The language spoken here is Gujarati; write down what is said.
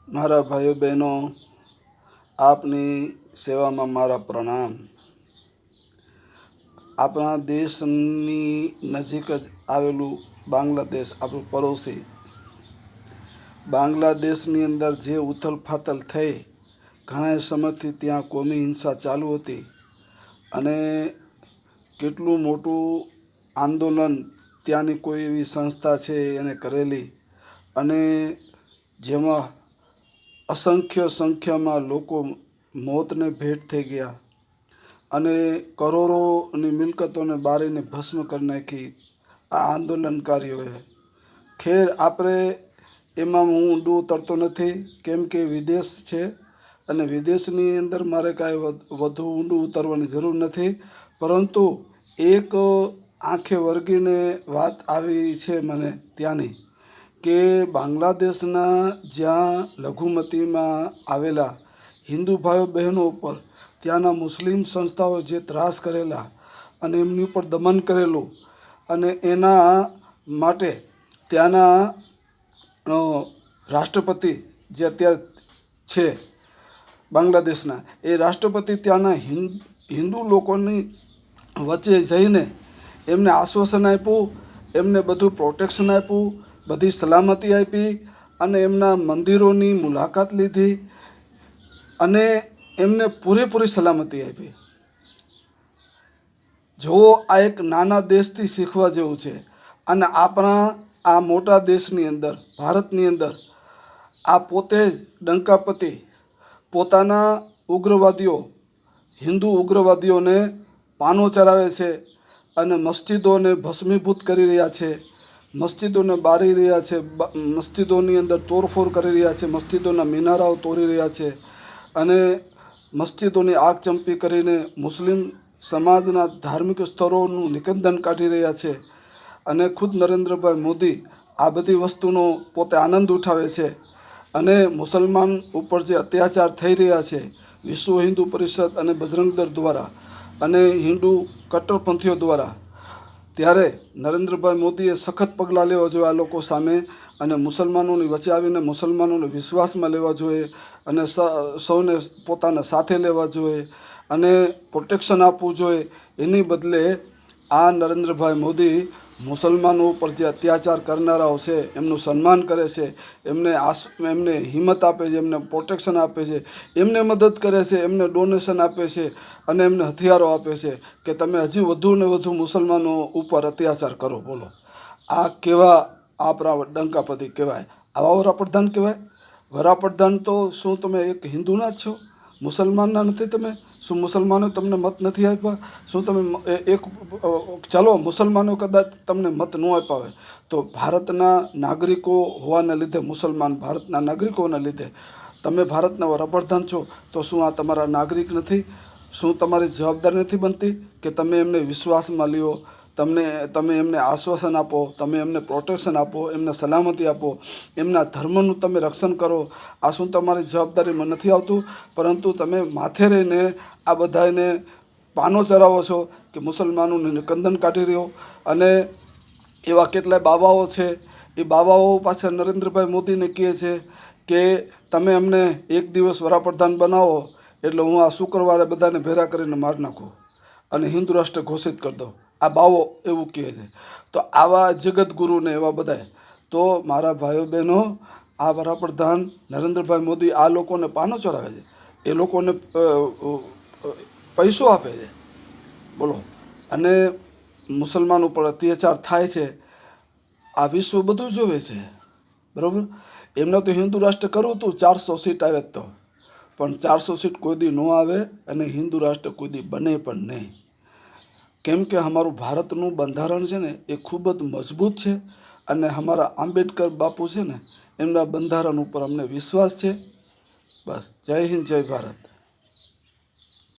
મારા ભાઈઓ બહેનો, આપની સેવામાં મારા પ્રણામ। આપણા દેશની નજીક જ આવેલું બાંગ્લાદેશ આપણું પડોશી, બાંગ્લાદેશની અંદર જે ઉથલ ફાથલ થઈ, ઘણા સમયથી ત્યાં કોમી હિંસા ચાલુ હતી અને કેટલું મોટું આંદોલન ત્યાંની કોઈ એવી સંસ્થા છે એને કરેલી અને જેમાં અસંખ્ય સંખ્યામાં લોકો મોતને ભેટ થઈ ગયા અને કરોડોની મિલકતોને બારીને ભસ્મ કરી નાખી આ આંદોલનકારીઓએ। ખેર, આપણે એમાં હું ઊંડું ઉતરતો નથી, કેમ કે વિદેશ છે અને વિદેશની અંદર મારે કાંઈ વધુ ઊંડું ઉતરવાની જરૂર નથી, પરંતુ એક આંખે વળગીને વાત આવી છે મને ત્યાંની કે બાંગ્લાદેશના જ્યાં લઘુમતીમાં આવેલા હિન્દુ ભાઈઓ બહેનો ઉપર ત્યાંના મુસ્લિમ સંસ્થાઓ જે ત્રાસ કરેલા અને એમની ઉપર દમન કરેલું અને એના માટે ત્યાંના રાષ્ટ્રપતિ જે અત્યારે છે બાંગ્લાદેશના, એ રાષ્ટ્રપતિ ત્યાંના હિન્દુ લોકોની વચ્ચે જઈને એમને આશ્વાસન આપ્યું, એમને બધું પ્રોટેક્શન આપ્યું, બધી સલામતી આપી અને એમના મંદિરોની મુલાકાત લીધી અને એમને પૂરેપૂરી સલામતી આપી। જો આ એક નાના દેશથી શીખવા જેવું છે અને આપણા આ મોટા દેશની અંદર, ભારતની અંદર આ પોતે જ ડંકાપતિ પોતાના ઉગ્રવાદીઓ, હિન્દુ ઉગ્રવાદીઓને પાનો ચરાવે છે અને મસ્જિદોને ભસ્મીભૂત કરી રહ્યા છે, મસ્જિદોને બાળી રહ્યા છે, મસ્જિદોની અંદર તોડફોડ કરી રહ્યા છે, મસ્જિદોના મિનારાઓ તોડી રહ્યા છે અને મસ્જિદોની આગચંપી કરીને મુસ્લિમ સમાજના ધાર્મિક સ્થળોનું નિકંદન કાઢી રહ્યા છે અને ખુદ નરેન્દ્રભાઈ મોદી આ બધી વસ્તુનો પોતે આનંદ ઉઠાવે છે અને મુસલમાન ઉપર જે અત્યાચાર થઈ રહ્યા છે વિશ્વ હિન્દુ પરિષદ અને બજરંગ દળ દ્વારા અને હિન્દુ કટ્ટરપંથીઓ દ્વારા, ત્યારે નરેન્દ્રભાઈ મોદીએ સખત પગલાં લેવા જોઈએ આ લોકો સામે અને મુસલમાનોની વચ્ચે આવીને મુસલમાનોને વિશ્વાસમાં લેવા જોઈએ અને સૌને પોતાના સાથે લેવા જોઈએ અને પ્રોટેક્શન આપવું જોઈએ। એની બદલે આ નરેન્દ્રભાઈ મોદી મુસલમાનો ઉપર જે અત્યાચાર કરનારાઓ છે એમનું સન્માન કરે છે, એમને હિંમત આપે છે, એમને પ્રોટેક્શન આપે છે, એમને મદદ કરે છે, એમને ડોનેશન આપે છે અને એમને હથિયારો આપે છે કે તમે હજી વધુ ને વધુ મુસલમાનો ઉપર અત્યાચાર કરો। બોલો, આ કેવા આપણા ડંકાપતિ કહેવાય? આવા વડાપ્રધાન કહેવાય? વડાપ્રધાન તો શું તમે એક હિન્દુના જ છો? મુસલમાનના નથી તમે? શું મુસલમાનો તમને મત નથી આપ્યા? શું તમે ચાલો મુસલમાનો કદાચ તમને મત ન આપ્યા હોય તો ભારતના નાગરિકો હોવાના લીધે, મુસલમાન ભારતના નાગરિકોના લીધે તમે ભારતના વડાપ્રધાન છો, તો શું આ તમારા નાગરિક નથી? શું તમારી જવાબદારી નથી બનતી કે તમે એમને વિશ્વાસમાં લ્યો, તમે એમને આશ્વાસન આપો, તમે એમને પ્રોટેક્શન આપો, એમને સલામતી આપો, એમના ધર્મનું તમે રક્ષણ કરો? આ શું તમારી જવાબદારીમાં નથી આવતું? પરંતુ તમે માથે રહીને આ બધાને પાનો ચરાવો છો કે મુસલમાનોને નિકંદન કાઢી રહ્યો અને એવા કેટલાય બાવાઓ છે, એ બાવાઓ પાછા નરેન્દ્રભાઈ મોદીને કહે છે કે તમે અમને એક દિવસ વડાપ્રધાન બનાવો એટલે હું આ શુક્રવારે બધાને ભેગા કરીને મારી નાખું અને હિન્દુ રાષ્ટ્ર ઘોષિત કરી દઉં। આ બાવો એવું કહે છે। તો આવા જગતગુરુને એવા બધાય, તો મારા ભાઈઓ બહેનો, આ વડાપ્રધાન નરેન્દ્રભાઈ મોદી આ લોકોને પાનો ચડાવે છે, એ લોકોને પૈસો આપે છે, બોલો, અને મુસલમાનો પર અત્યાચાર થાય છે આ વિશ્વ બધું જોવે છે, બરાબર? એમને તો હિન્દુ રાષ્ટ્ર કરવું હતું, 400 સીટ આવે તો, પણ 400 સીટ કોઈ દી ન આવે અને હિન્દુ રાષ્ટ્ર કોઈ દી બને પણ નહીં, કેમ કે અમારું ભારતનું બંધારણ છે ને એ ખૂબ જ મજબૂત છે અને અમારા આંબેડકર બાપુ છે ને એમના બંધારણ ઉપર અમને વિશ્વાસ છે। બસ, જય હિન્દ, જય ભારત।